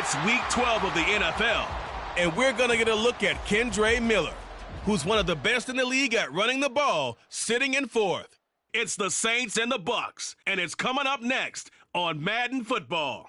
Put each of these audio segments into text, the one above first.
It's Week 12 of the NFL, and we're going to get a look at Kendre Miller, who's one of the best in the league at running the ball, sitting in fourth. It's the Saints and the Bucs, and it's coming up next on Madden Football.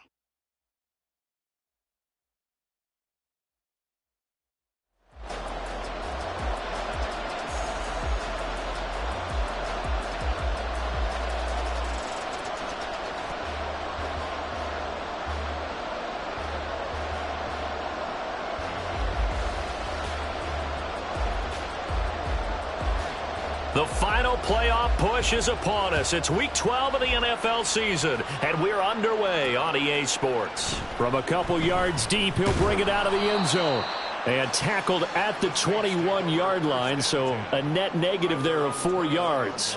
The final playoff push is upon us. It's Week 12 of the NFL season, and we're underway on EA Sports. From a couple yards deep, he'll bring it out of the end zone. And tackled at the 21-yard line, so a net negative there of 4 yards.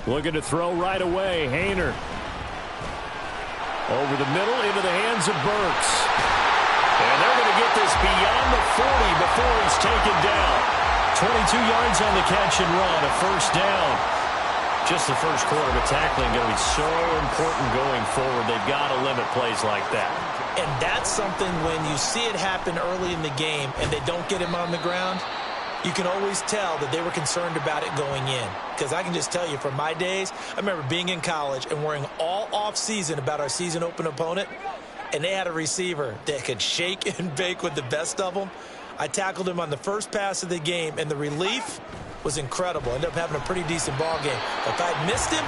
Looking to throw right away. Hayner. Over the middle into the hands of Burks. And they're going to get this beyond the 40 before he's taken down. 22 yards on the catch and run. A first down. Just the first quarter of tackling going to be so important going forward. They've got to limit plays like that. And that's something when you see it happen early in the game and they don't get him on the ground, you can always tell that they were concerned about it going in. Because I can just tell you, from my days, I remember being in college and worrying all off-season about our season-open opponent, and they had a receiver that could shake and bake with the best of them. I tackled him on the first pass of the game, and the relief was incredible. Ended up having a pretty decent ball game. If I'd missed him,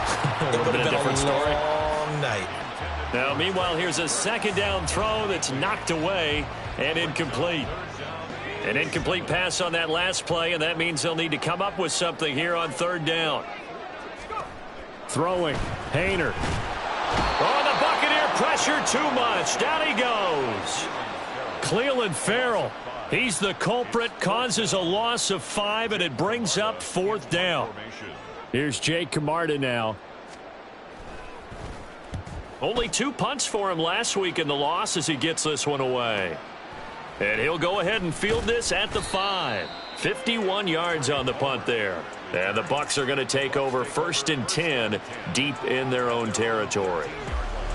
it would have been a long night. Now, meanwhile, here's a second down throw that's knocked away and incomplete. An incomplete pass on that last play, and that means they'll need to come up with something here on third down. Throwing. Hayner. Oh, the Buccaneer pressure too much. Down he goes. Cleveland Farrell. He's the culprit, causes a loss of 5, and it brings up fourth down. Here's Jake Camarda now. Only 2 punts for him last week in the loss as he gets this one away. And he'll go ahead and field this at the 5. 51 yards on the punt there. And the Bucs are going to take over 1st and 10 deep in their own territory.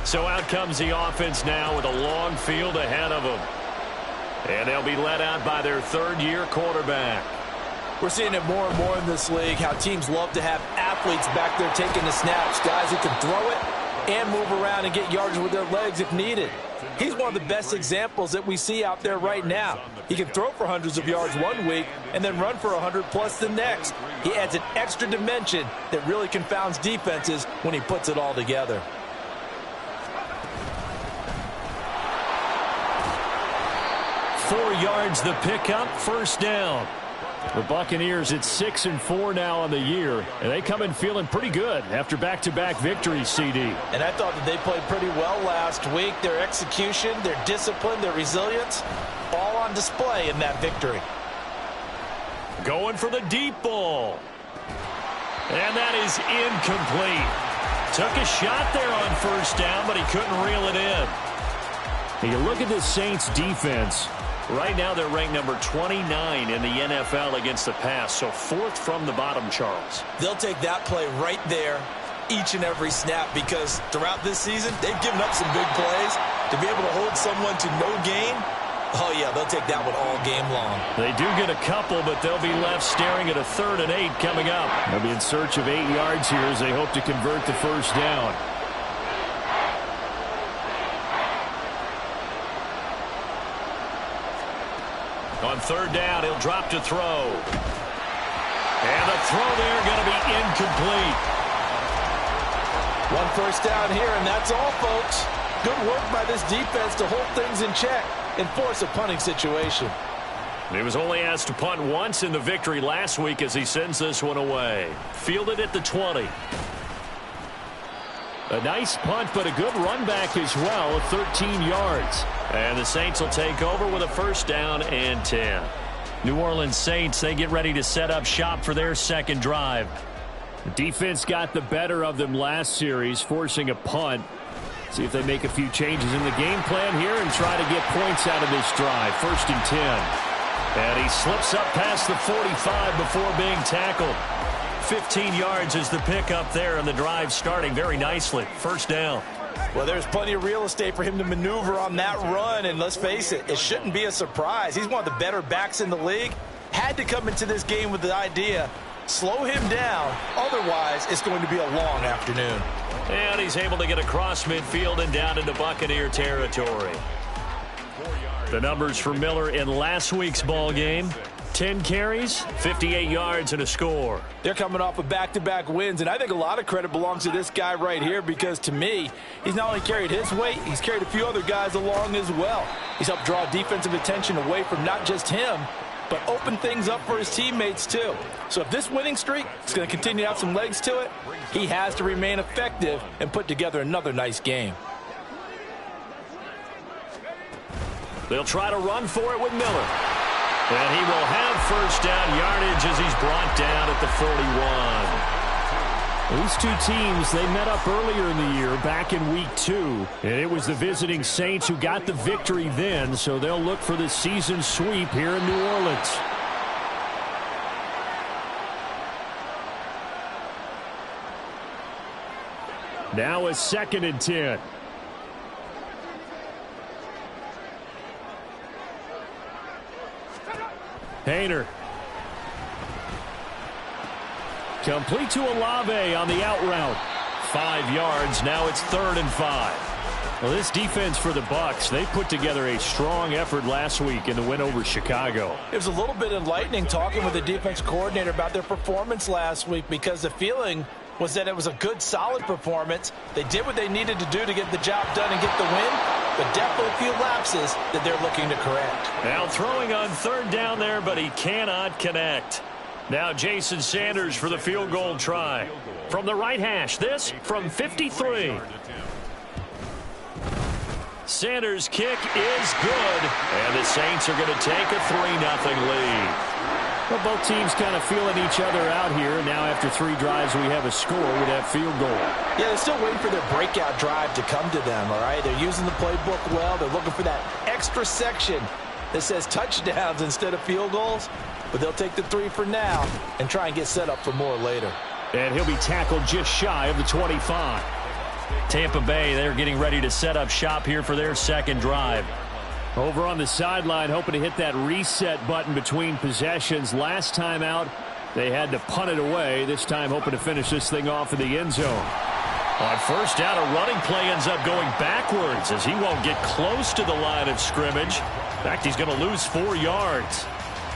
So out comes the offense now with a long field ahead of them. And they'll be led out by their third-year quarterback. We're seeing it more and more in this league, how teams love to have athletes back there taking the snaps, guys who can throw it and move around and get yards with their legs if needed. He's one of the best examples that we see out there right now. He can throw for hundreds of yards one week and then run for 100+ the next. He adds an extra dimension that really confounds defenses when he puts it all together. Four yards the pickup, first down. The Buccaneers at 6-4 now on the year, and they come in feeling pretty good after back-to-back victories, CD. And I thought that they played pretty well last week. Their execution, their discipline, their resilience, all on display in that victory. Going for the deep ball. And that is incomplete. Took a shot there on first down, but he couldn't reel it in. And you look at the Saints defense. Right now they're ranked number 29 in the NFL against the pass, so 4th from the bottom, Charles. They'll take that play right there each and every snap because throughout this season they've given up some big plays. To be able to hold someone to no gain, oh yeah, they'll take that one all game long. They do get a couple, but they'll be left staring at a 3rd and 8 coming up. They'll be in search of 8 yards here as they hope to convert the first down. On third down, he'll drop to throw. And the throw there going to be incomplete. One first down here, and that's all, folks. Good work by this defense to hold things in check and force a punting situation. He was only asked to punt once in the victory last week as he sends this one away. Fielded at the 20. A nice punt, but a good run back as well, 13 yards. And the Saints will take over with a first down and 10. New Orleans Saints, they get ready to set up shop for their second drive. The defense got the better of them last series, forcing a punt. See if they make a few changes in the game plan here and try to get points out of this drive. 1st and 10. And he slips up past the 45 before being tackled. 15 yards is the pickup there, and the drive starting very nicely. 1st down. Well, there's plenty of real estate for him to maneuver on that run, and let's face it, it shouldn't be a surprise. He's one of the better backs in the league. Had to come into this game with the idea, slow him down, otherwise it's going to be a long afternoon. And he's able to get across midfield and down into Buccaneer territory. The numbers for Miller in last week's ball game: 10 carries, 58 yards, and a score. They're coming off of back-to-back wins, and I think a lot of credit belongs to this guy right here because, to me, he's not only carried his weight, he's carried a few other guys along as well. He's helped draw defensive attention away from not just him, but open things up for his teammates, too. So if this winning streak is going to continue to have some legs to it, he has to remain effective and put together another nice game. They'll try to run for it with Miller. And he will have 1st down yardage as he's brought down at the 41. These two teams, they met up earlier in the year, back in week 2. And it was the visiting Saints who got the victory then, so they'll look for the season sweep here in New Orleans. Now a 2nd and 10. Hayner. Complete to Olave on the out route. 5 yards. Now it's 3rd and 5. Well, this defense for the Bucs, they put together a strong effort last week in the win over Chicago. It was a little bit enlightening talking with the defense coordinator about their performance last week because the feeling was that it was a good, solid performance. They did what they needed to do to get the job done and get the win, but definitely a few lapses that they're looking to correct. Now throwing on 3rd down there, but he cannot connect. Now Jason Sanders for the field goal try. From the right hash, this from 53. Sanders' kick is good, and the Saints are going to take a 3-0 lead. Well, both teams kind of feeling each other out here. Now after 3 drives, we have a score with that field goal. Yeah, they're still waiting for their breakout drive to come to them, all right? They're using the playbook well. They're looking for that extra section that says touchdowns instead of field goals. But they'll take the 3 for now and try and get set up for more later. And he'll be tackled just shy of the 25. Tampa Bay, they're getting ready to set up shop here for their 2nd drive. Over on the sideline, hoping to hit that reset button between possessions. Last time out, they had to punt it away. This time, hoping to finish this thing off in the end zone. On 1st down, a running play ends up going backwards as he won't get close to the line of scrimmage. In fact, he's going to lose 4 yards.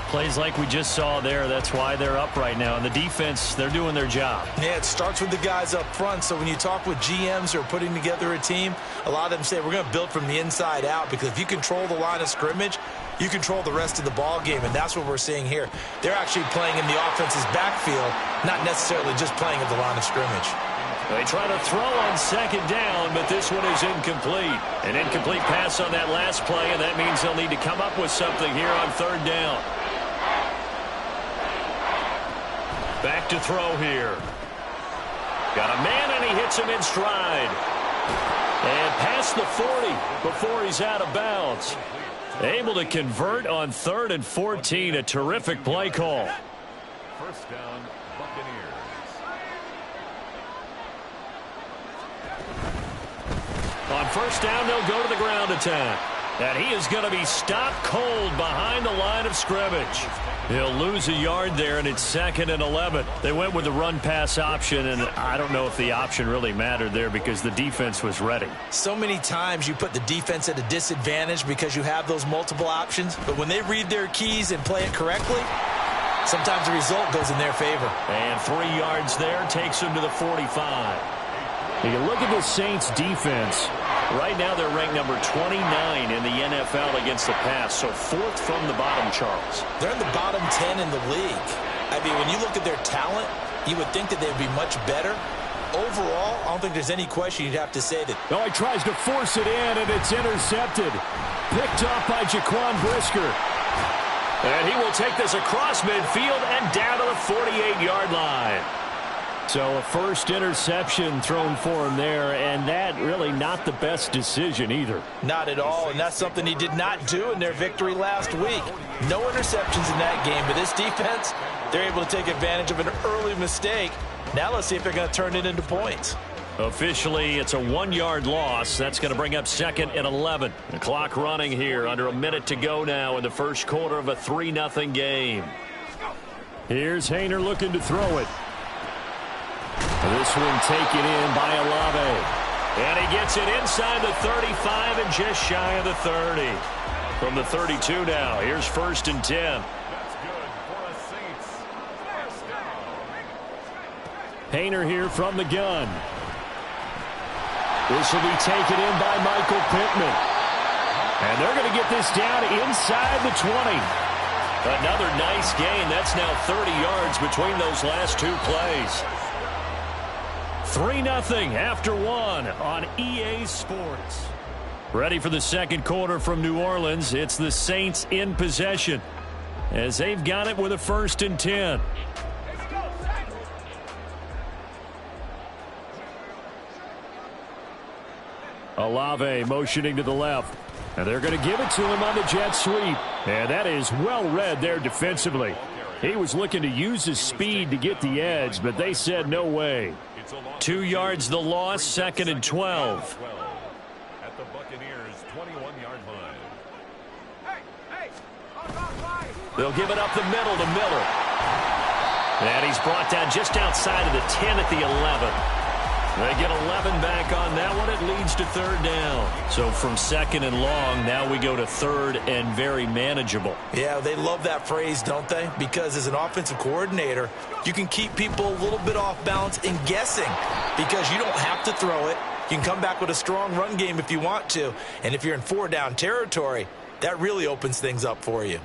Plays like we just saw there. That's why they're up right now. And the defense, they're doing their job. Yeah, it starts with the guys up front. So when you talk with GMs who are putting together a team, a lot of them say we're going to build from the inside out, because if you control the line of scrimmage, you control the rest of the ball game, and that's what we're seeing here. They're actually playing in the offense's backfield, not necessarily just playing at the line of scrimmage. They try to throw on 2nd down, but this one is incomplete. An incomplete pass on that last play, and that means they'll need to come up with something here on 3rd down. Back to throw here. Got a man, and he hits him in stride. And past the 40 before he's out of bounds. Able to convert on 3rd and 14. A terrific play call. 1st down, Buccaneers. On 1st down, they'll go to the ground attack. And he is going to be stopped cold behind the line of scrimmage. He'll lose a yard there, and it's 2nd and 11. They went with the run-pass option, and I don't know if the option really mattered there because the defense was ready. So many times you put the defense at a disadvantage because you have those multiple options, but when they read their keys and play it correctly, sometimes the result goes in their favor. And 3 yards there takes him to the 45. You look at the Saints defense. Right now they're ranked number 29 in the NFL against the pass, so 4th from the bottom, Charles. They're in the bottom 10 in the league. I mean, when you look at their talent, you would think that they'd be much better. Overall, I don't think there's any question you'd have to say that. Oh, he tries to force it in, and it's intercepted. Picked off by Jaquan Brisker. And he will take this across midfield and down to the 48-yard line. So a first interception thrown for him there, and that really not the best decision either. Not at all, and that's something he did not do in their victory last week. No interceptions in that game, but this defense, they're able to take advantage of an early mistake. Now let's see if they're going to turn it into points. Officially, it's a 1-yard loss. That's going to bring up 2nd and 11. The clock running here, under a minute to go now in the first quarter of a 3-0 game. Here's Haener looking to throw it. This one taken in by Olave. And he gets it inside the 35 and just shy of the 30. From the 32 now, here's 1st and 10. That's good for a Saints. First down. Haener here from the gun. This will be taken in by Michael Pittman. And they're going to get this down inside the 20. Another nice gain. That's now 30 yards between those last 2 plays. 3-0 after 1 on EA Sports. Ready for the second quarter from New Orleans. It's the Saints in possession as they've got it with a 1st and 10. Olave motioning to the left. And they're going to give it to him on the jet sweep. And that is well read there defensively. He was looking to use his speed to get the edge, but they said no way. 2 yards the loss, 2nd and 12. At the Buccaneers' 21-yard line. They'll give it up the middle to Miller. And he's brought down just outside of the 10 at the 11. They get 11 back on that one. It leads to 3rd down. So from 2nd and long, now we go to 3rd and very manageable. Yeah, they love that phrase, don't they? Because as an offensive coordinator, you can keep people a little bit off balance and guessing because you don't have to throw it. You can come back with a strong run game if you want to. And if you're in 4-down territory, that really opens things up for you.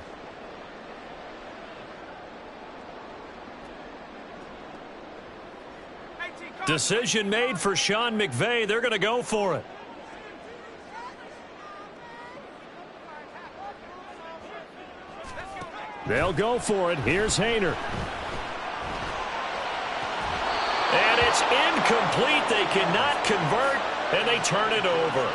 Decision made for Sean McVay. They're going to go for it. They'll go for it. Here's Haener. And it's incomplete. They cannot convert, and they turn it over.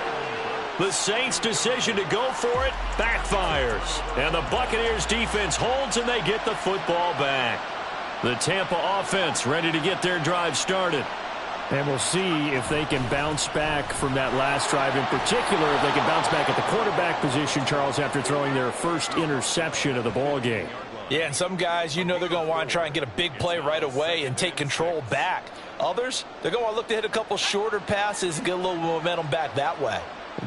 The Saints' decision to go for it backfires. And the Buccaneers defense holds, and they get the football back. The Tampa offense ready to get their drive started. And we'll see if they can bounce back from that last drive. In particular, if they can bounce back at the quarterback position, Charles, after throwing their first interception of the ball game. Yeah, and some guys, you know they're going to want to try and get a big play right away and take control back. Others, they're going to want to look to hit a couple shorter passes and get a little momentum back that way.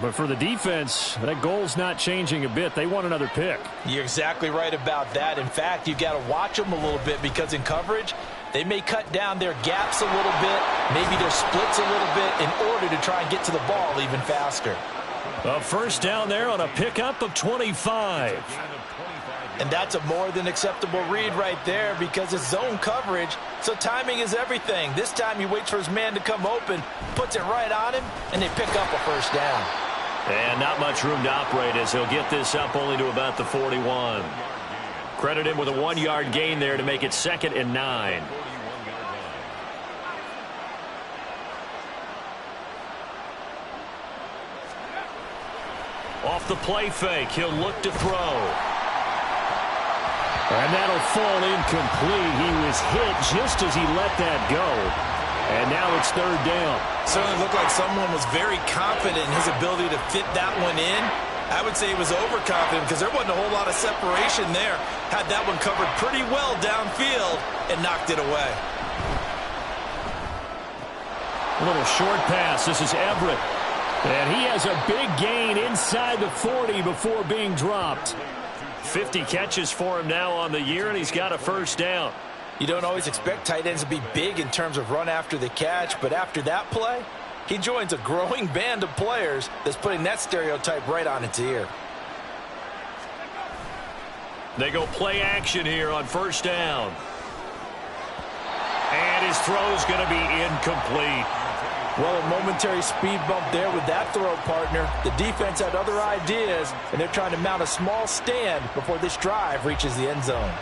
But for the defense, that goal's not changing a bit. They want another pick. You're exactly right about that. In fact, you've got to watch them a little bit because in coverage, they may cut down their gaps a little bit, maybe their splits a little bit in order to try and get to the ball even faster. A 1st down there on a pickup of 25. And that's a more than acceptable read right there because it's zone coverage, so timing is everything. This time he waits for his man to come open, puts it right on him, and they pick up a 1st down. And not much room to operate as he'll get this up only to about the 41. Credit him with a 1-yard gain there to make it 2nd and 9. Off the play fake, he'll look to throw. And that'll fall incomplete. He was hit just as he let that go. And now it's 3rd down. Certainly looked like someone was very confident in his ability to fit that one in. I would say he was overconfident because there wasn't a whole lot of separation there. Had that one covered pretty well downfield and knocked it away. A little short pass. This is Everett. And he has a big gain inside the 40 before being dropped. 50 catches for him now on the year, and he's got a 1st down. You don't always expect tight ends to be big in terms of run after the catch, but after that play, he joins a growing band of players that's putting that stereotype right on its ear. They go play action here on 1st down. And his throw's going to be incomplete. Well, a momentary speed bump there with that throw partner. The defense had other ideas, and they're trying to mount a small stand before this drive reaches the end zone.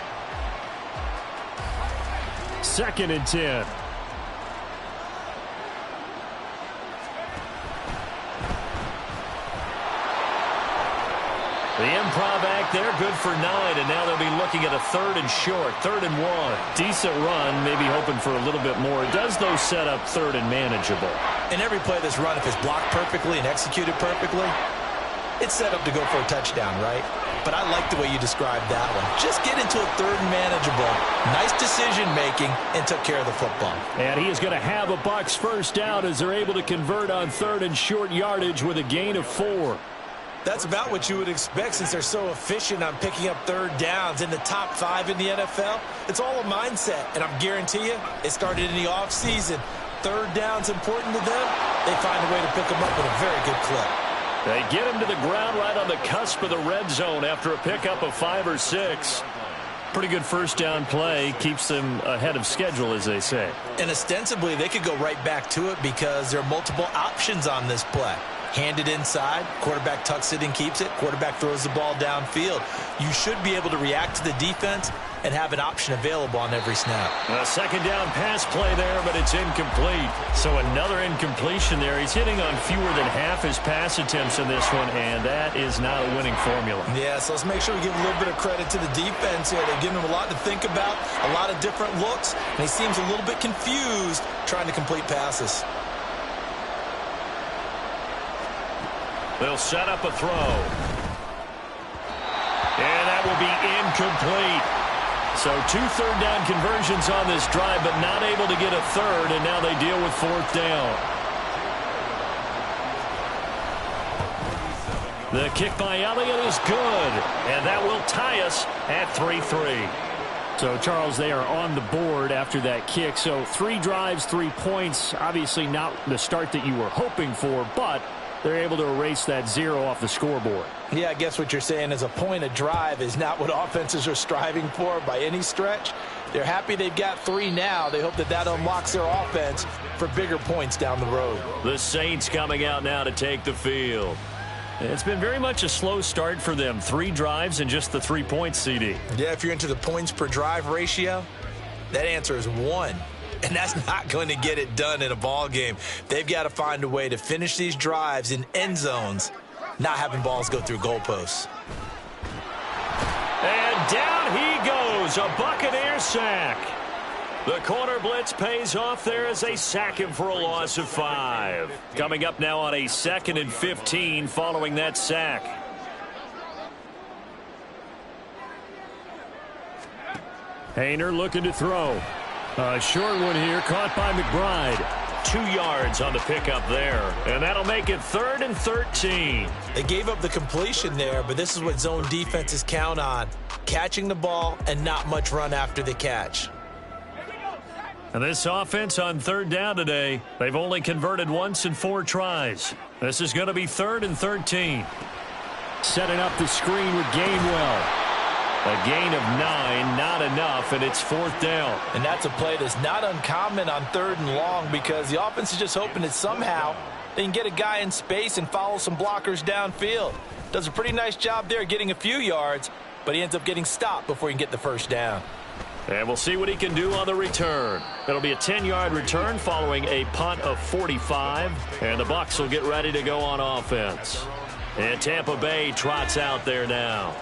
2nd and 10. The improv act there, good for 9, and now they'll be looking at a 3rd and short, 3rd and 1. Decent run, maybe hoping for a little bit more. It does, though, set up 3rd and manageable. And every play that's run, if it's blocked perfectly and executed perfectly, it's set up to go for a touchdown, right? But I like the way you described that one. Just get into a 3rd and manageable. Nice decision-making and took care of the football. And he is going to have a Bucs first down as they're able to convert on 3rd and short yardage with a gain of 4. That's about what you would expect since they're so efficient on picking up 3rd downs in the top 5 in the NFL. It's all a mindset, and I guarantee you it started in the offseason. 3rd down's important to them. They find a way to pick them up with a very good clip. They get him to the ground right on the cusp of the red zone after a pickup of 5 or 6. Pretty good first down play. Keeps them ahead of schedule, as they say. And ostensibly, they could go right back to it because there are multiple options on this play. Handed inside, quarterback tucks it and keeps it, quarterback throws the ball downfield. You should be able to react to the defense and have an option available on every snap. A second down pass play there, but it's incomplete. So another incompletion there. He's hitting on fewer than half his pass attempts in this one, and that is not a winning formula. Yeah, so let's make sure we give a little bit of credit to the defense here. They've given him a lot to think about, a lot of different looks, and he seems a little bit confused trying to complete passes. They'll set up a throw. And that will be incomplete. So 2 third down conversions on this drive, but not able to get a 3rd, and now they deal with 4th down. The kick by Elliott is good, and that will tie us at 3-3. So, Charles, they are on the board after that kick. So 3 drives, 3 points. Obviously not the start that you were hoping for, but they're able to erase that 0 off the scoreboard. Yeah, I guess what you're saying is a point a drive is not what offenses are striving for by any stretch. They're happy they've got 3 now. They hope that that unlocks their offense for bigger points down the road. The Saints coming out now to take the field. It's been very much a slow start for them. 3 drives and just the 3 points, CD. Yeah, if you're into the points per drive ratio, that answer is 1. And that's not going to get it done in a ball game. They've got to find a way to finish these drives in end zones, not having balls go through goalposts. And down he goes, a Buccaneer sack. The corner blitz pays off there as they sack him for a loss of 5. Coming up now on a 2nd and 15 following that sack. Hayner looking to throw. A short one here, caught by McBride. 2 yards on the pickup there, and that'll make it 3rd and 13. They gave up the completion there, but this is what zone defenses count on. Catching the ball and not much run after the catch. And this offense on 3rd down today, they've only converted once in 4 tries. This is going to be 3rd and 13. Setting up the screen with Gainwell. A gain of 9, not enough, and it's 4th down. And that's a play that's not uncommon on 3rd and long because the offense is just hoping that somehow they can get a guy in space and follow some blockers downfield. Does a pretty nice job there getting a few yards, but he ends up getting stopped before he can get the first down. And we'll see what he can do on the return. It'll be a 10-yard return following a punt of 45, and the Bucs will get ready to go on offense. And Tampa Bay trots out there now.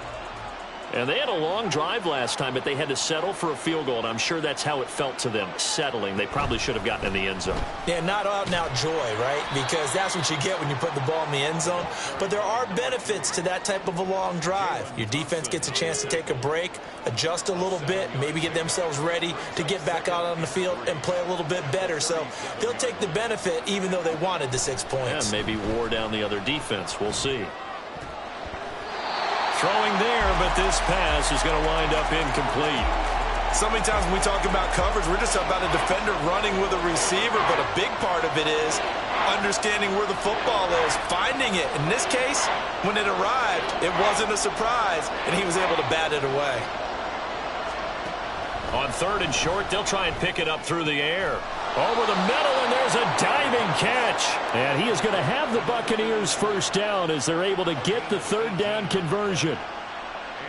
And they had a long drive last time, but they had to settle for a field goal, and I'm sure that's how it felt to them, settling. They probably should have gotten in the end zone. Yeah, not out-and-out joy, right? Because that's what you get when you put the ball in the end zone. But there are benefits to that type of a long drive. Your defense gets a chance to take a break, adjust a little bit, maybe get themselves ready to get back out on the field and play a little bit better. So they'll take the benefit even though they wanted the 6 points. Yeah, maybe wore down the other defense. We'll see. Throwing there, but this pass is going to wind up incomplete. So many times when we talk about coverage, we're just about a defender running with a receiver, but a big part of it is understanding where the football is, finding it. In this case, when it arrived, it wasn't a surprise, and he was able to bat it away. On 3rd and short, they'll try and pick it up through the air. Over the middle, and there's a diving catch. And he is going to have the Buccaneers first down as they're able to get the 3rd down conversion.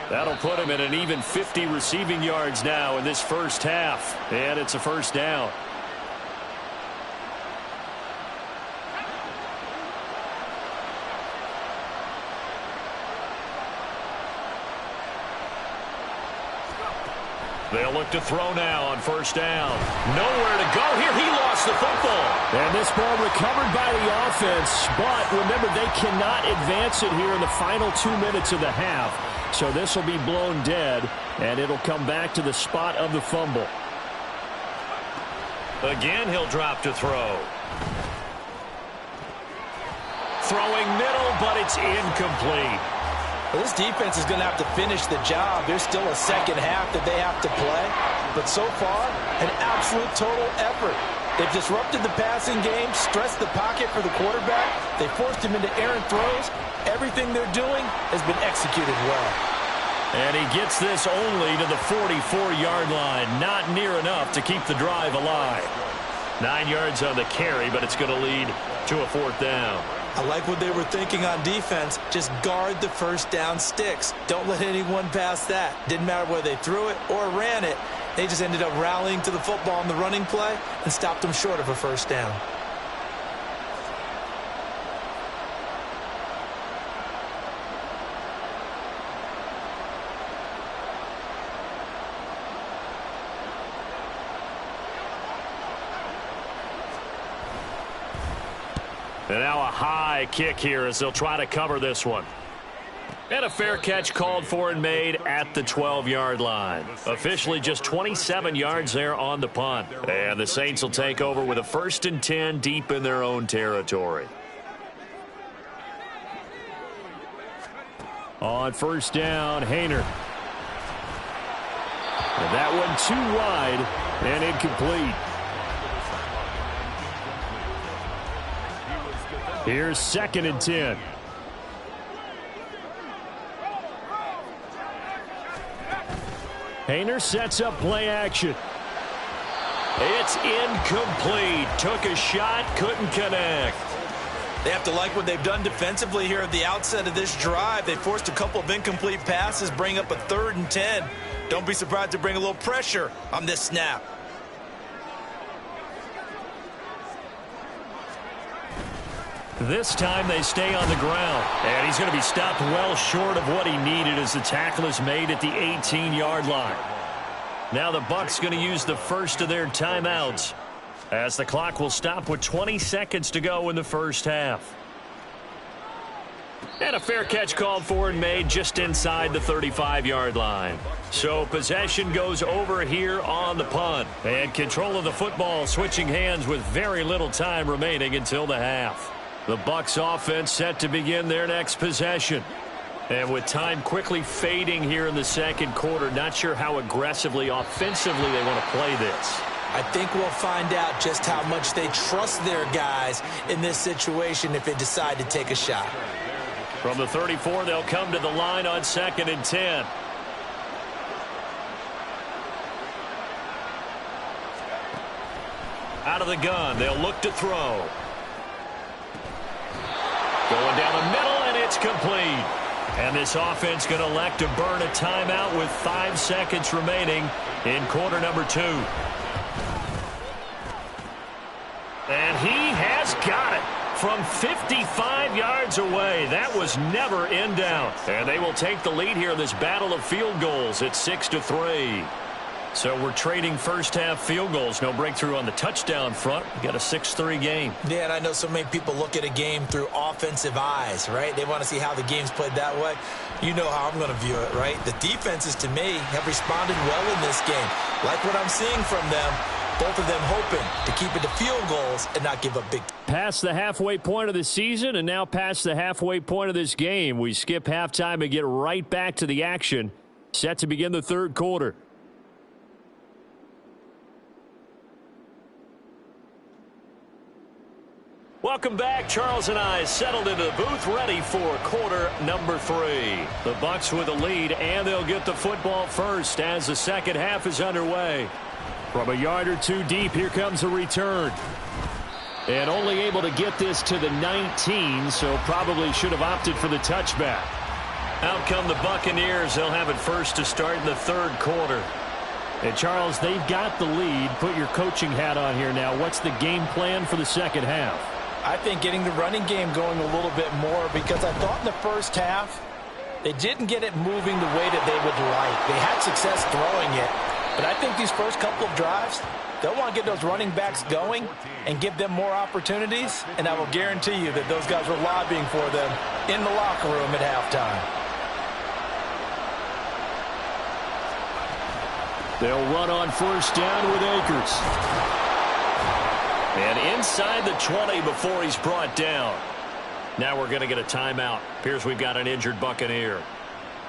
That'll put him at an even 50 receiving yards now in this first half. And it's a first down. They'll look to throw now on first down. Nowhere to go here. He lost the football. And this ball recovered by the offense, but remember, they cannot advance it here in the final 2 minutes of the half. So this will be blown dead, and it'll come back to the spot of the fumble. Again, he'll drop to throw. Throwing middle, but it's incomplete. Well, this defense is going to have to finish the job. There's still a second half that they have to play. But so far, an absolute total effort. They've disrupted the passing game, stressed the pocket for the quarterback. They forced him into errant throws. Everything they're doing has been executed well. And he gets this only to the 44-yard line. Not near enough to keep the drive alive. 9 yards on the carry, but it's going to lead to a fourth down. I like what they were thinking on defense. Just guard the first down sticks. Don't let anyone pass that. Didn't matter whether they threw it or ran it. They just ended up rallying to the football in the running play and stopped them short of a first down. And now a high kick here as they'll try to cover this one. And a fair catch called for and made at the 12-yard line. Officially just 27 yards there on the punt. And the Saints will take over with a 1st and 10 deep in their own territory. On first down, Hayner. And that one too wide and incomplete. Here's 2nd and 10. Hayner sets up play action. It's incomplete. Took a shot, couldn't connect. They have to like what they've done defensively here at the outset of this drive. They forced a couple of incomplete passes, bring up a 3rd and 10. Don't be surprised to bring a little pressure on this snap. This time they stay on the ground. And he's going to be stopped well short of what he needed as the tackle is made at the 18-yard line. Now the Bucs going to use the first of their timeouts as the clock will stop with 20 seconds to go in the first half. And a fair catch called for and made just inside the 35-yard line. So possession goes over here on the punt. And control of the football switching hands with very little time remaining until the half. The Bucs offense set to begin their next possession. And with time quickly fading here in the second quarter, not sure how aggressively, offensively they want to play this. I think we'll find out just how much they trust their guys in this situation if they decide to take a shot. From the 34, they'll come to the line on 2nd and 10. Out of the gun, they'll look to throw. Going down the middle, and it's complete. And this offense going to elect to burn a timeout with 5 seconds remaining in quarter number 2. And he has got it from 55 yards away. That was never in doubt. And they will take the lead here in this battle of field goals at 6-3. So we're trading first half field goals. No breakthrough on the touchdown front. We got a 6-3 game. Yeah, and I know so many people look at a game through offensive eyes, right? They want to see how the game's played that way. You know how I'm going to view it, right? The defenses, to me, have responded well in this game. Like what I'm seeing from them, both of them hoping to keep it to field goals and not give up big. Past the halfway point of the season and now past the halfway point of this game. We skip halftime and get right back to the action. Set to begin the third quarter. Welcome back. Charles and I settled into the booth, ready for quarter number 3. The Bucs with a lead, and they'll get the football first as the second half is underway. From a yard or two deep, here comes a return. And only able to get this to the 19, so probably should have opted for the touchback. Out come the Buccaneers. They'll have it first to start in the third quarter. And Charles, they've got the lead. Put your coaching hat on here now. What's the game plan for the second half? I think getting the running game going a little bit more, because I thought in the first half they didn't get it moving the way that they would like. They had success throwing it, But I think these first couple of drives, they'll want to get those running backs going and give them more opportunities, and I will guarantee you that those guys were lobbying for them in the locker room at halftime. They'll run on first down with Akers. And inside the 20 before he's brought down. Now we're going to get a timeout. Appears we've got an injured Buccaneer.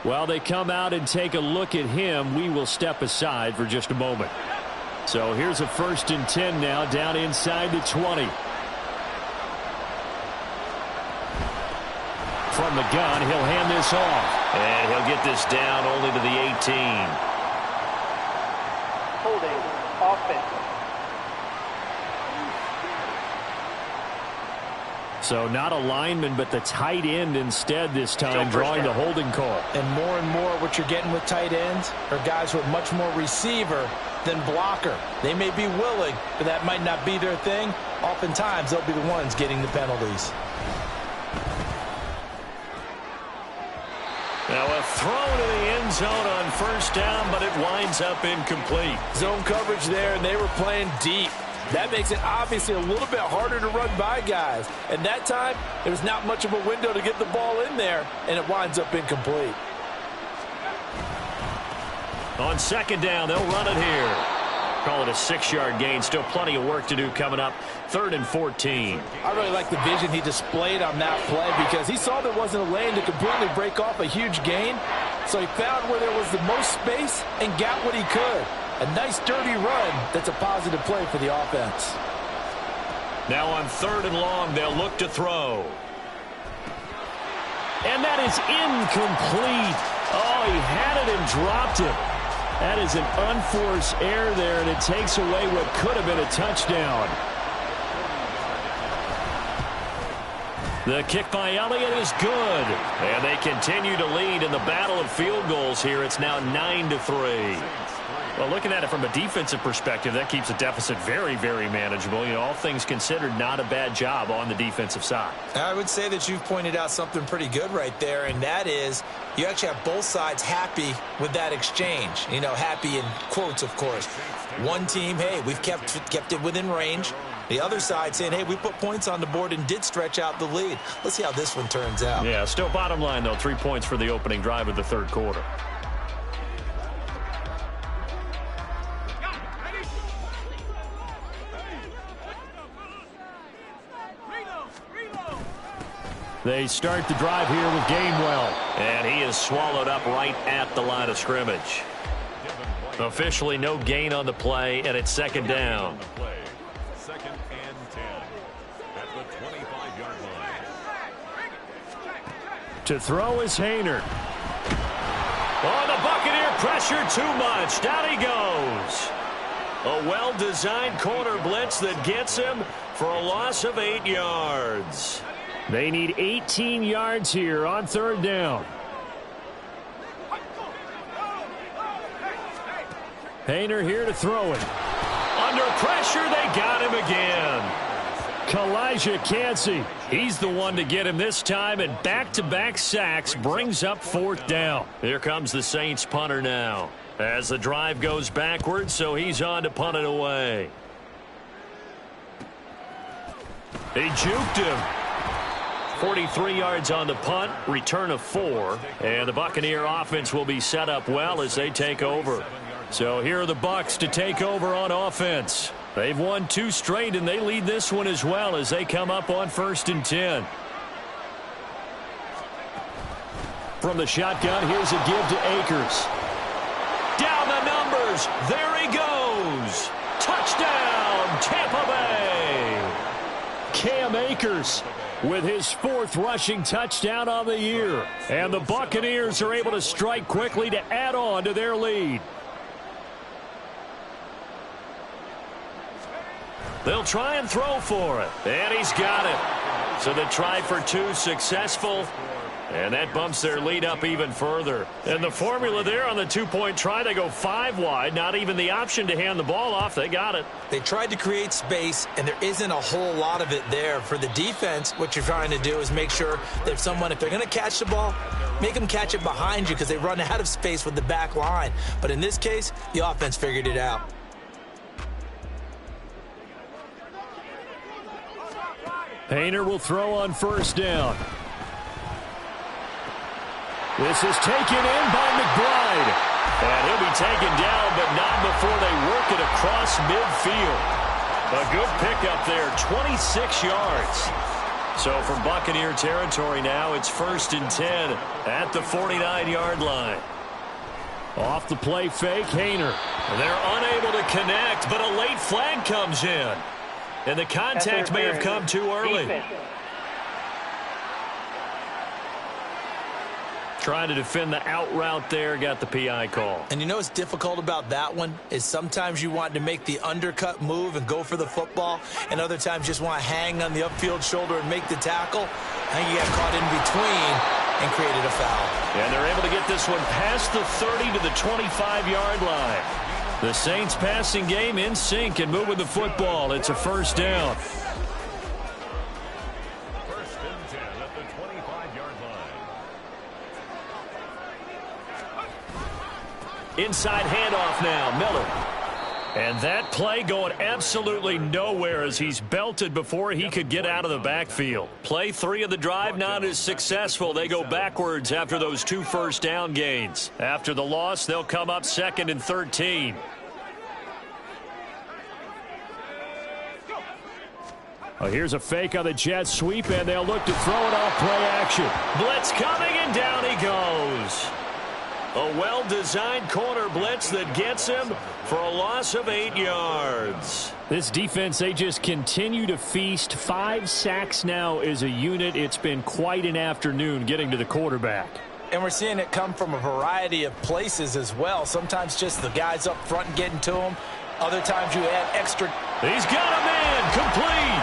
While they come out and take a look at him, we will step aside for just a moment. So here's a 1st and 10 now, down inside the 20. From the gun, he'll hand this off. And he'll get this down only to the 18. Holding offense. So not a lineman, but the tight end instead this time, drawing the holding call. And more, what you're getting with tight ends are guys who are much more receiver than blocker. They may be willing, but that might not be their thing. Oftentimes, they'll be the ones getting the penalties. Now a throw to the end zone on first down, but it winds up incomplete. Zone coverage there, and they were playing deep. That makes it obviously a little bit harder to run by guys. And that time, there was not much of a window to get the ball in there, and it winds up incomplete. On second down, they'll run it here. Call it a 6-yard gain. Still plenty of work to do coming up. 3rd and 14. I really like the vision he displayed on that play because he saw there wasn't a lane to completely break off a huge gain. So he found where there was the most space and got what he could. A nice, dirty run that's a positive play for the offense. Now on 3rd and long, they'll look to throw. And that is incomplete. Oh, he had it and dropped it. That is an unforced error there, and it takes away what could have been a touchdown. The kick by Elliott is good. And they continue to lead in the battle of field goals here. It's now 9-3. Well, looking at it from a defensive perspective, that keeps the deficit very, very manageable. You know, all things considered, not a bad job on the defensive side. I would say that you've pointed out something pretty good right there, and that is you actually have both sides happy with that exchange. You know, happy in quotes, of course. One team, hey, we've kept it within range. The other side saying, hey, we put points on the board and did stretch out the lead. Let's see how this one turns out. Yeah, still bottom line, though, 3 points for the opening drive of the 3rd quarter. They start the drive here with Gainwell. And he is swallowed up right at the line of scrimmage. Officially no gain on the play, and it's 2nd down. 2nd and 10 at the 25-yard line. To throw is Haener. Oh, the Buccaneer pressure too much. Down he goes. A well-designed corner blitz that gets him for a loss of 8 yards. They need 18 yards here on 3rd down. Haener here to throw it. Under pressure, they got him again. Kalijah Kancey. He's the one to get him this time, and back-to-back sacks brings up 4th down. Here comes the Saints punter now. As the drive goes backwards, so he's on to punt it away. He juked him. 43 yards on the punt, return of 4. And the Buccaneer offense will be set up well as they take over. So here are the Bucs to take over on offense. They've won 2 straight, and they lead this one as well as they come up on 1st and 10. From the shotgun, here's a give to Akers. Down the numbers. There he goes. Touchdown, Tampa Bay. Cam Akers with his 4th rushing touchdown on the year. And the Buccaneers are able to strike quickly to add on to their lead. They'll try and throw for it. And he's got it. So the try for 2 successful. And that bumps their lead up even further. And the formula there on the 2-point try, they go 5 wide. Not even the option to hand the ball off. They got it. They tried to create space, and there isn't a whole lot of it there. For the defense, what you're trying to do is make sure that if they're going to catch the ball, make them catch it behind you because they run out of space with the back line. But in this case, the offense figured it out. Hayner will throw on first down. This is taken in by McBride. And he'll be taken down, but not before they work it across midfield. A good pickup there, 26 yards. So from Buccaneer territory now, it's 1st and 10 at the 49-yard line. Off the play fake, Hayner. They're unable to connect, but a late flag comes in. And the contact may have come too early. Trying to defend the out route there, got the PI call. And you know what's difficult about that one is sometimes you want to make the undercut move and go for the football, and other times just want to hang on the upfield shoulder and make the tackle. I think he got caught in between and created a foul. And they're able to get this one past the 30 to the 25-yard line. The Saints passing game in sync and moving the football. It's a first down. 1st and 10 at the 25-yard line. Inside handoff now, Miller. And that play going absolutely nowhere as he's belted before he could get out of the backfield. Play 3 of the drive not as successful. They go backwards after those 2 first down gains. After the loss, they'll come up 2nd and 13. Oh, here's a fake on the jet sweep, and they'll look to throw it off play action. Blitz coming, and down he goes. A well-designed corner blitz that gets him for a loss of 8 yards. This defense, they just continue to feast. 5 sacks now as a unit. It's been quite an afternoon getting to the quarterback. And we're seeing it come from a variety of places as well. Sometimes just the guys up front getting to him. Other times you add extra. He's got a man complete.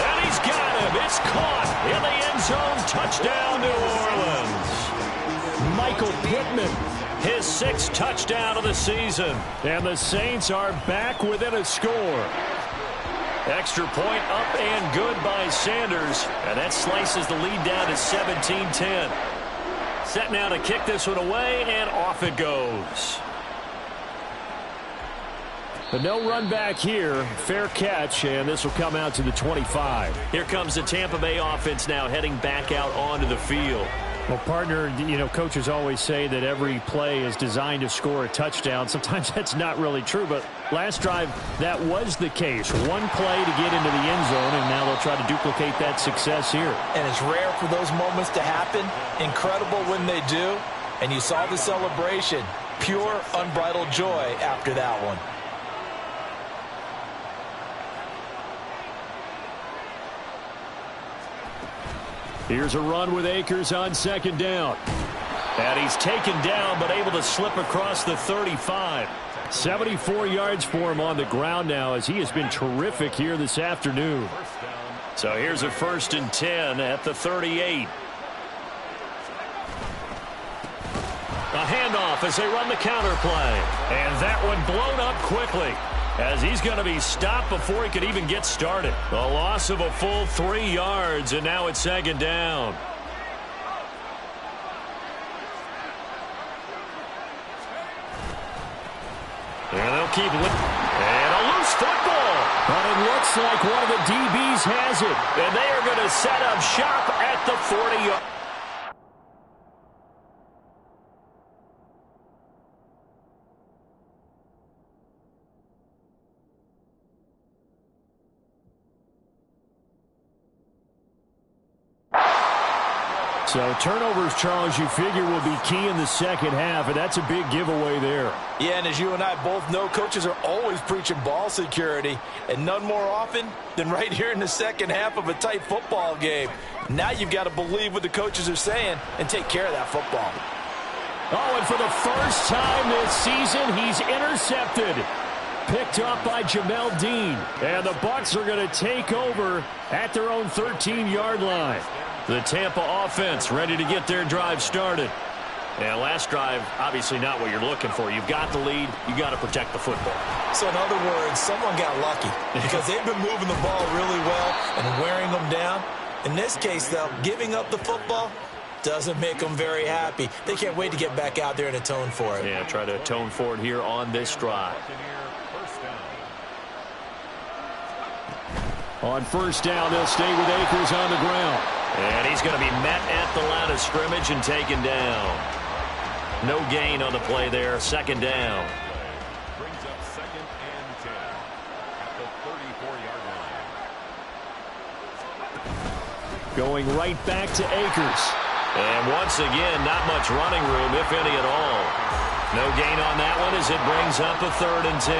And he's got him. It's caught in the end zone. Touchdown, New Orleans. Michael Pittman. His 6th touchdown of the season. And the Saints are back within a score. Extra point up and good by Sanders. And that slices the lead down to 17-10. Set now to kick this one away, and off it goes. But no run back here. Fair catch, and this will come out to the 25. Here comes the Tampa Bay offense now heading back out onto the field. Well, partner, you know, coaches always say that every play is designed to score a touchdown. Sometimes that's not really true, but last drive, that was the case. One play to get into the end zone, and now they'll try to duplicate that success here. And it's rare for those moments to happen. Incredible when they do. And you saw the celebration. Pure, unbridled joy after that one. Here's a run with Akers on 2nd down. And he's taken down, but able to slip across the 35. 74 yards for him on the ground now, as he has been terrific here this afternoon. So here's a 1st and 10 at the 38. A handoff as they run the counter play. And that one blown up quickly, as he's going to be stopped before he could even get started. A loss of a full 3 yards, and now it's 2nd down. And they'll keep it. And a loose football. But it looks like one of the DBs has it. And they are going to set up shop at the 40-yard. So turnovers, Charles, you figure will be key in the second half, and that's a big giveaway there. Yeah, and as you and I both know, coaches are always preaching ball security, and none more often than right here in the second half of a tight football game. Now you've got to believe what the coaches are saying and take care of that football. Oh, and for the first time this season, he's intercepted. Picked up by Jamel Dean. And the Bucs are going to take over at their own 13-yard line. The Tampa offense ready to get their drive started. And last drive, obviously not what you're looking for. You've got the lead. You've got to protect the football. So in other words, someone got lucky because they've been moving the ball really well and wearing them down. In this case, though, giving up the football, Doesn't make them very happy. They can't wait to get back out there and atone for it. Yeah, try to atone for it here on this drive. On first down, they'll stay with Akers on the ground. And he's going to be met at the line of scrimmage and taken down. No gain on the play there. Second down. Brings up 2nd and 10 at the 34-yard line. Going right back to Akers. And once again, not much running room, if any at all. No gain on that one as it brings up a 3rd and 10.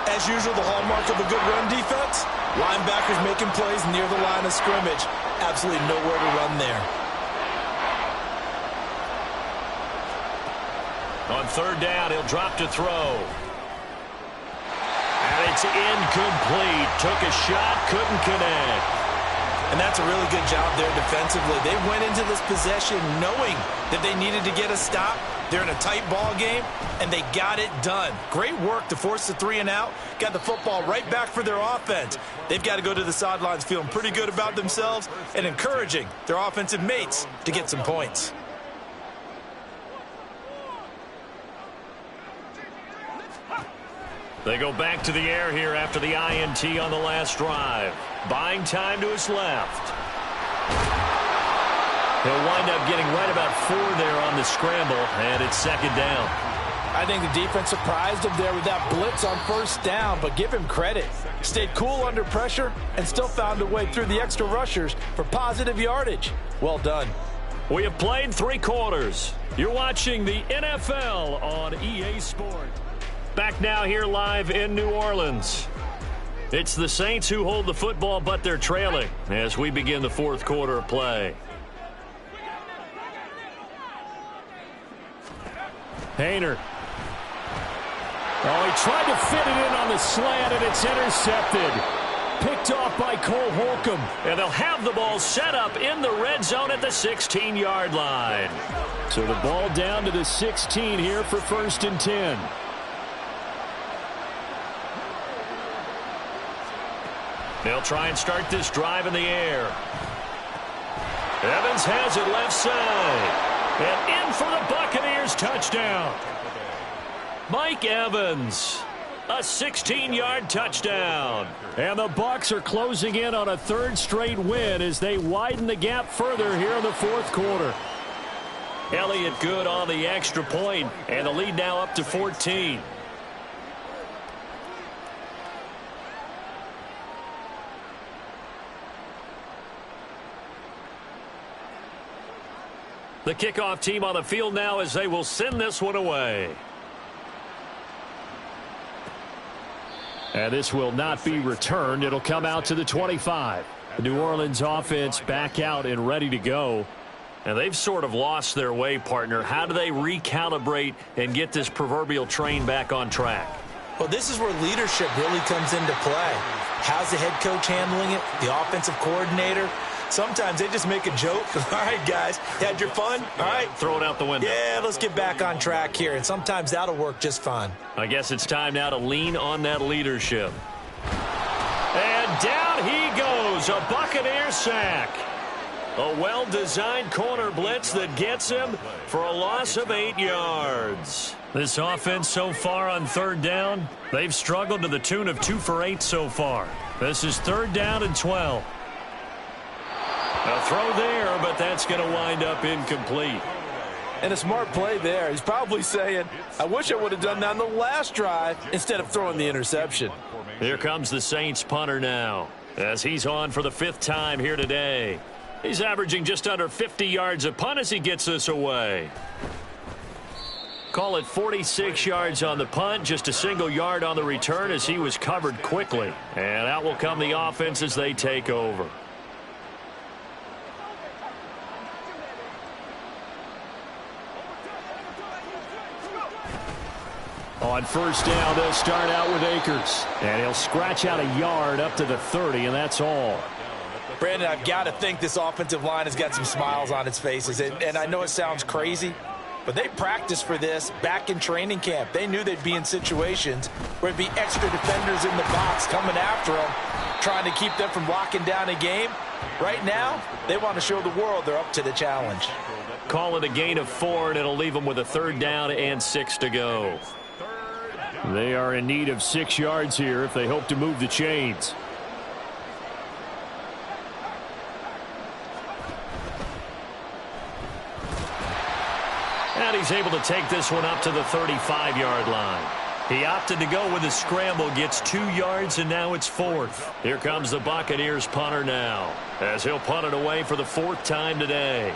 As usual, the hallmark of a good run defense, linebackers making plays near the line of scrimmage. Absolutely nowhere to run there. On 3rd down, he'll drop to throw. And it's incomplete. Took a shot, couldn't connect. And that's a really good job there defensively. They went into this possession knowing that they needed to get a stop. They're in a tight ball game, and they got it done. Great work to force the 3 and out. Got the football right back for their offense. They've got to go to the sidelines feeling pretty good about themselves and encouraging their offensive mates to get some points. They go back to the air here after the INT on the last drive. Buying time to his left. He'll wind up getting right about 4 there on the scramble, and it's 2nd down. I think the defense surprised him there with that blitz on first down, but give him credit. Stayed cool under pressure and still found a way through the extra rushers for positive yardage. Well done. We have played 3 quarters. You're watching the NFL on EA Sport. Back now here live in New Orleans. It's the Saints who hold the football, but they're trailing as we begin the 4th quarter of play. Hayner. Oh, he tried to fit it in on the slant, and it's intercepted. Picked off by Cole Holcomb. And they'll have the ball set up in the red zone at the 16-yard line. So the ball down to the 16 here for 1st and 10. They'll try and start this drive in the air. Evans has it left side. And in for the Buccaneers touchdown. Mike Evans, a 16-yard touchdown. And the Bucs are closing in on a 3rd straight win as they widen the gap further here in the 4th quarter. Elliott good on the extra point, and the lead now up to 14. The kickoff team on the field now as they will send this one away. And this will not be returned. It'll come out to the 25. The New Orleans offense back out and ready to go. And they've sort of lost their way, partner. How do they recalibrate and get this proverbial train back on track? Well, this is where leadership really comes into play. How's the head coach handling it? The offensive coordinator? Sometimes they just make a joke. All right, guys, had your fun? All right. Throw it out the window. Yeah, let's get back on track here. And sometimes that'll work just fine. I guess it's time now to lean on that leadership. And down he goes, a Buccaneer sack. A well-designed corner blitz that gets him for a loss of 8 yards. This offense so far on 3rd down, they've struggled to the tune of 2 for 8 so far. This is 3rd down and 12. A throw there, but that's going to wind up incomplete. And a smart play there. He's probably saying, I wish I would have done that on the last drive instead of throwing the interception. Here comes the Saints punter now as he's on for the 5th time here today. He's averaging just under 50 yards a punt as he gets this away. Call it 46 yards on the punt, just a single yard on the return as he was covered quickly. And out will come the offense as they take over. On first down, they'll start out with Akers. And he'll scratch out a yard up to the 30, and that's all. Brandon, I've got to think this offensive line has got some smiles on its faces. And I know it sounds crazy, but they practiced for this back in training camp. They knew they'd be in situations where there'd be extra defenders in the box coming after them, trying to keep them from locking down a game. Right now, they want to show the world they're up to the challenge. call it a gain of 4, and it'll leave them with a 3rd down and 6 to go. They are in need of 6 yards here if they hope to move the chains. And he's able to take this one up to the 35-yard line. He opted to go with a scramble, gets 2 yards, and now it's 4th. Here comes the Buccaneers punter now, as he'll punt it away for the 4th time today.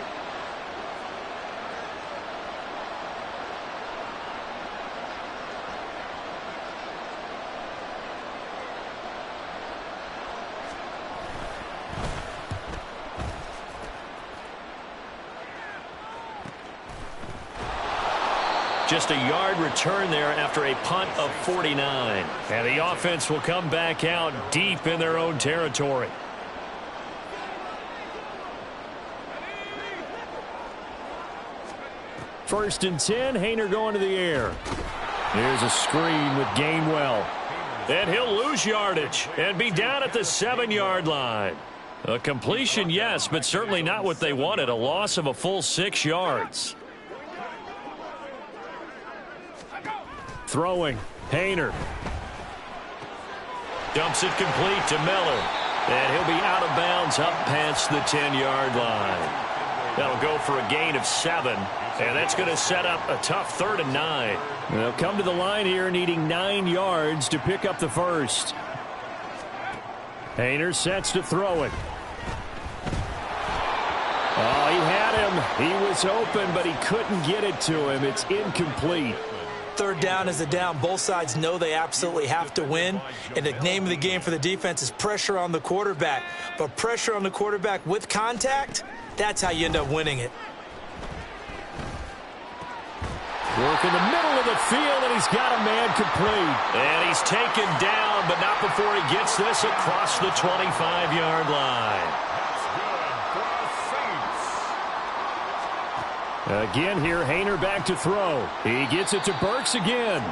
Just a yard return there after a punt of 49. And the offense will come back out deep in their own territory. First and 10, Haener going to the air. Here's a screen with Gainwell. And he'll lose yardage and be down at the 7-yard line. A completion, yes, but certainly not what they wanted. A loss of a full 6 yards. Throwing, Haener. Dumps it complete to Miller. And he'll be out of bounds up past the 10-yard line. That'll go for a gain of 7. And that's going to set up a tough 3rd and 9. They'll come to the line here needing 9 yards to pick up the first. Haener sets to throw it. Oh, he had him. He was open, but he couldn't get it to him. It's incomplete. 3rd down is a down. Both sides know they absolutely have to win. And the name of the game for the defense is pressure on the quarterback. But pressure on the quarterback with contact, that's how you end up winning it. Work in the middle of the field, and he's got a man complete. And he's taken down, but not before he gets this across the 25-yard line. Again here, Haener back to throw. He gets it to Burks again.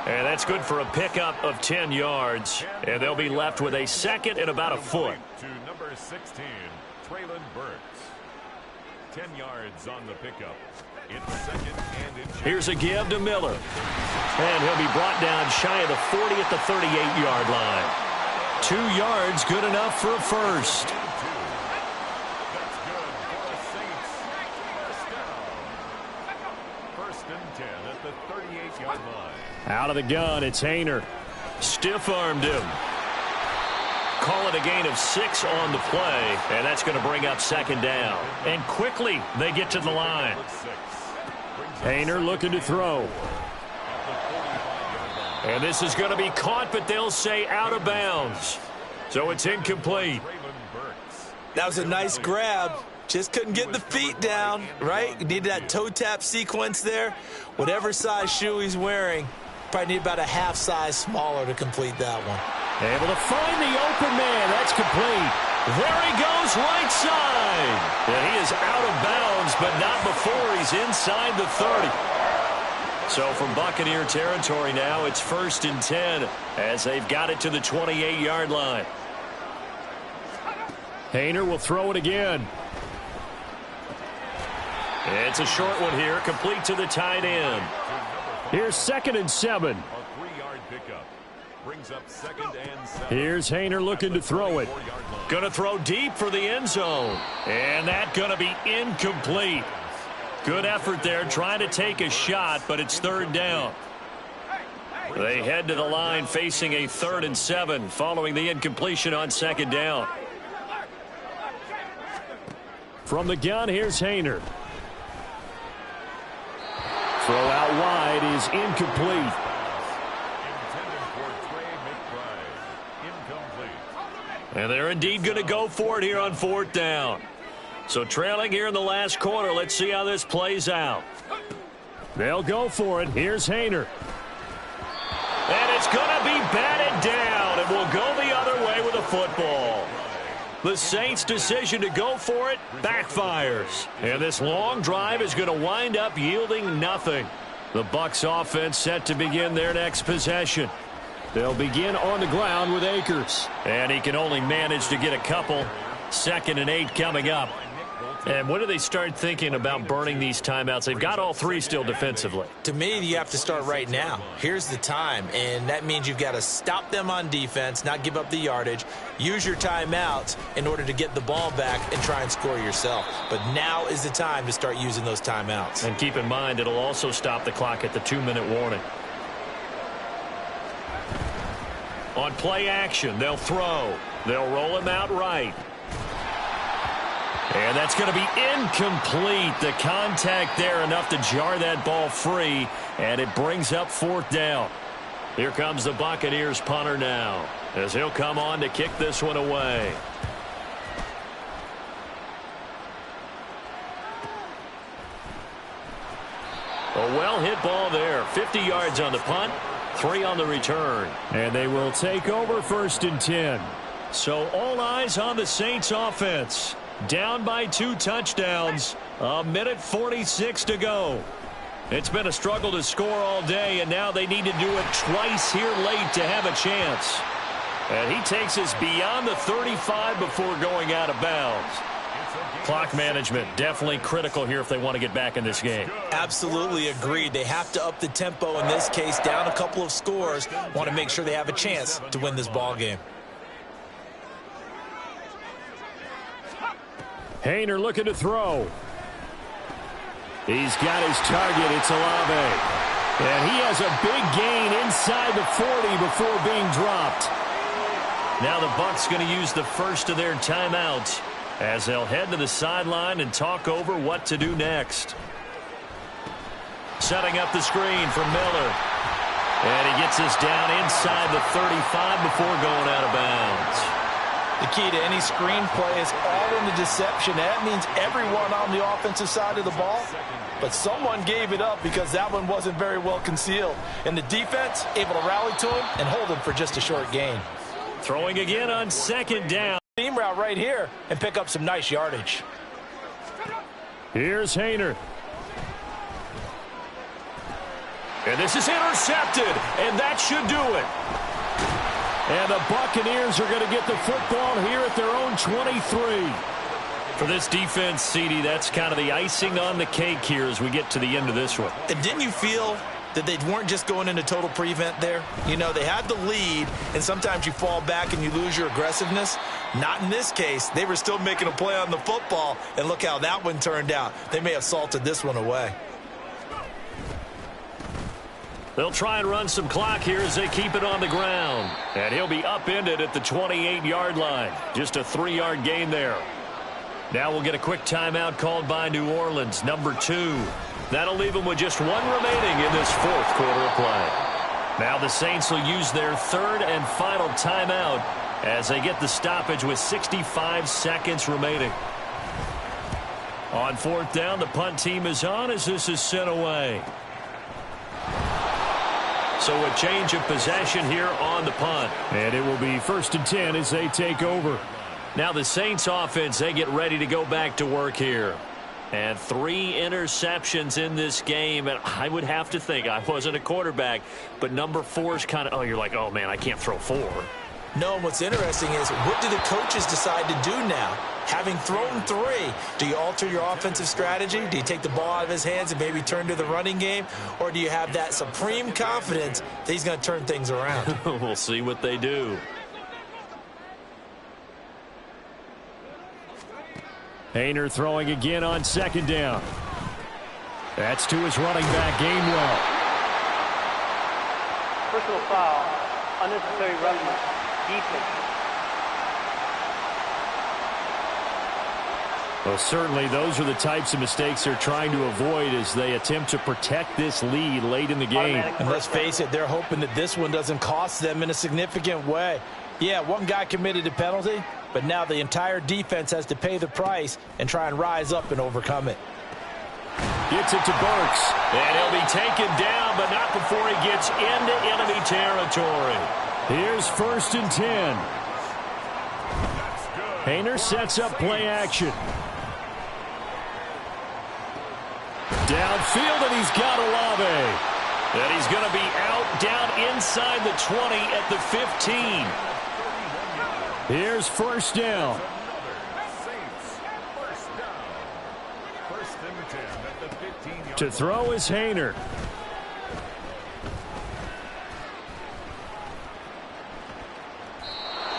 And that's good for a pickup of 10 yards. And they'll be left with a 2nd and about a foot. To number 16, Traylon Burks. 10 yards on the pickup. It's 2nd and inches. Here's a give to Miller. And he'll be brought down shy of the 40 at the 38-yard line. 2 yards, good enough for a first. Out of the gun, it's Haener. Stiff-armed him. Call it a gain of 6 on the play, and that's going to bring up 2nd down. And quickly, they get to the line. Haener looking to throw. And this is going to be caught, but they'll say out of bounds. So it's incomplete. That was a nice grab. Just couldn't get the feet down, right? Needed that toe tap sequence there. Whatever size shoe he's wearing, probably need about a half size smaller to complete that one. Able to find the open man. That's complete. There he goes, right side. And he is out of bounds, but not before he's inside the 30. So from Buccaneer territory now, it's 1st and 10 as they've got it to the 28-yard line. Haener will throw it again. It's a short one here, complete to the tight end. Here's 2nd and 7. A 3-yard pickup. Brings up 2nd and 7. Here's Haener looking to throw it. Going to throw deep for the end zone. And that's going to be incomplete. Good effort there, trying to take a shot, but it's 3rd down. They head to the line facing a 3rd and 7 following the incompletion on 2nd down. From the gun, here's Haener. Throw out wide is incomplete. And they're indeed going to go for it here on 4th down. So trailing here in the last quarter, let's see how this plays out. They'll go for it. Here's Haener. And it's going to be batted down, and we'll go the other way with a football. The Saints' decision to go for it backfires. And this long drive is going to wind up yielding nothing. The Bucs offense set to begin their next possession. They'll begin on the ground with Akers. And he can only manage to get a couple. 2nd and 8 coming up. And when do they start thinking about burning these timeouts? They've got all three still defensively. To me, you have to start right now. Here's the time, and that means you've got to stop them on defense, not give up the yardage, use your timeouts in order to get the ball back and try and score yourself. But now is the time to start using those timeouts. And keep in mind, it'll also stop the clock at the 2-minute warning. On play action, they'll throw. They'll roll him out right. And that's going to be incomplete. The contact there enough to jar that ball free, and it brings up 4th down. Here comes the Buccaneers punter now, as he'll come on to kick this one away. A well-hit ball there. 50 yards on the punt, 3 on the return. And they will take over 1st and 10. So all eyes on the Saints offense. Down by 2 touchdowns. 1:46 to go. It's been a struggle to score all day, and now they need to do it twice here late to have a chance. And he takes us beyond the 35 before going out of bounds. Clock management definitely critical here if they want to get back in this game. Absolutely agreed. They have to up the tempo in this case, down a couple of scores. Want to make sure they have a chance to win this ball game. Hayner looking to throw. He's got his target. It's Olave. And he has a big gain inside the 40 before being dropped. Now the Bucs going to use the first of their timeouts as they'll head to the sideline and talk over what to do next. Setting up the screen for Miller. And he gets us down inside the 35 before going out of bounds. The key to any screen play is all in the deception. That means everyone on the offensive side of the ball, but someone gave it up because that one wasn't very well concealed. And the defense able to rally to him and hold him for just a short gain. Throwing again on 2nd down. Team route right here and pick up some nice yardage. Here's Hayner. And this is intercepted, and that should do it. And the Buccaneers are going to get the football here at their own 23. For this defense, CD, that's kind of the icing on the cake here as we get to the end of this one. And didn't you feel that they weren't just going into total prevent there? You know, they had the lead, and sometimes you fall back and you lose your aggressiveness. Not in this case. They were still making a play on the football, and look how that one turned out. They may have salted this one away. They'll try and run some clock here as they keep it on the ground. And he'll be upended at the 28-yard line. Just a 3-yard gain there. Now we'll get a quick timeout called by New Orleans, number 2. That'll leave them with just 1 remaining in this 4th quarter of play. Now the Saints will use their 3rd and final timeout as they get the stoppage with 65 seconds remaining. On 4th down, the punt team is on as this is sent away. So a change of possession here on the punt. And it will be 1st and 10 as they take over. Now the Saints offense, they get ready to go back to work here. And 3 interceptions in this game. And I would have to think, I wasn't a quarterback, but number 4 is kind of, you're like, oh, man, I can't throw 4. No, what's interesting is what do the coaches decide to do now? Having thrown 3, do you alter your offensive strategy? Do you take the ball out of his hands and maybe turn to the running game? Or do you have that supreme confidence that he's going to turn things around? We'll see what they do. Hayner throwing again on 2nd down. That's to his running back, Gainwell. Personal foul, unnecessary roughness, defense. Well, certainly those are the types of mistakes they're trying to avoid as they attempt to protect this lead late in the game. And let's face it, they're hoping that this one doesn't cost them in a significant way. Yeah, one guy committed a penalty, but now the entire defense has to pay the price and try and rise up and overcome it. Gets it to Burks. And he'll be taken down, but not before he gets into enemy territory. Here's 1st and 10. Hayner sets up play action. Downfield, and he's got Olave. And he's going to be out down inside the 20 at the 15. Here's 1st down. To throw is Hayner.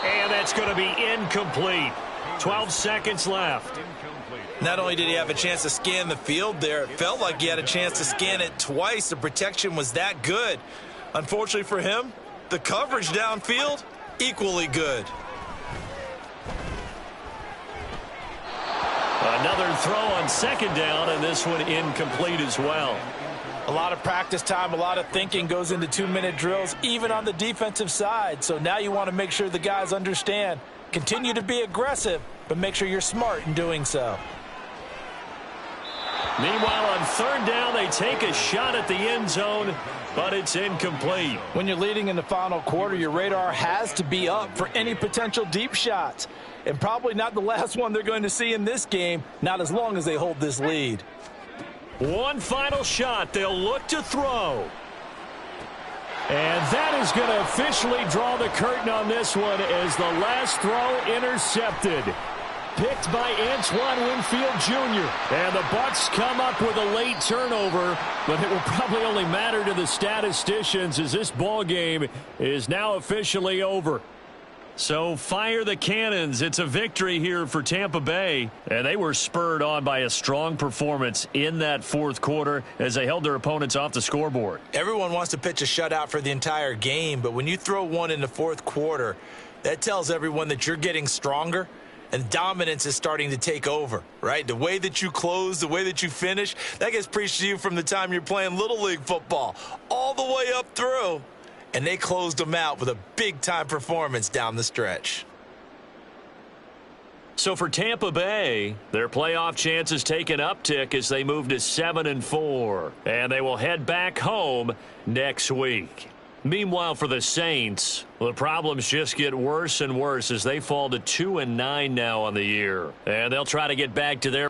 And that's going to be incomplete. 12 seconds left. Not only did he have a chance to scan the field there, it felt like he had a chance to scan it twice. The protection was that good. Unfortunately for him, the coverage downfield, equally good. Another throw on second down, and this one incomplete as well. A lot of practice time, a lot of thinking goes into 2-minute drills, even on the defensive side. So now you want to make sure the guys understand. Continue to be aggressive, but make sure you're smart in doing so. Meanwhile, on third down, they take a shot at the end zone, but it's incomplete. When you're leading in the final quarter, your radar has to be up for any potential deep shots. And probably not the last one they're going to see in this game, not as long as they hold this lead. One final shot. They'll look to throw. And that is going to officially draw the curtain on this one as the last throw intercepted. Picked by Antoine Winfield Jr. And the Bucs come up with a late turnover, but it will probably only matter to the statisticians as this ball game is now officially over. So fire the cannons. It's a victory here for Tampa Bay. And they were spurred on by a strong performance in that fourth quarter as they held their opponents off the scoreboard. Everyone wants to pitch a shutout for the entire game, but when you throw one in the fourth quarter, that tells everyone that you're getting stronger and dominance is starting to take over, right? The way that you close, the way that you finish, that gets preached to you from the time you're playing Little League football all the way up through. And they closed them out with a big-time performance down the stretch. So for Tampa Bay, their playoff chances take an uptick as they move to 7-4. And they will head back home next week. Meanwhile, for the Saints, the problems just get worse and worse as they fall to 2-9 now on the year. And they'll try to get back to their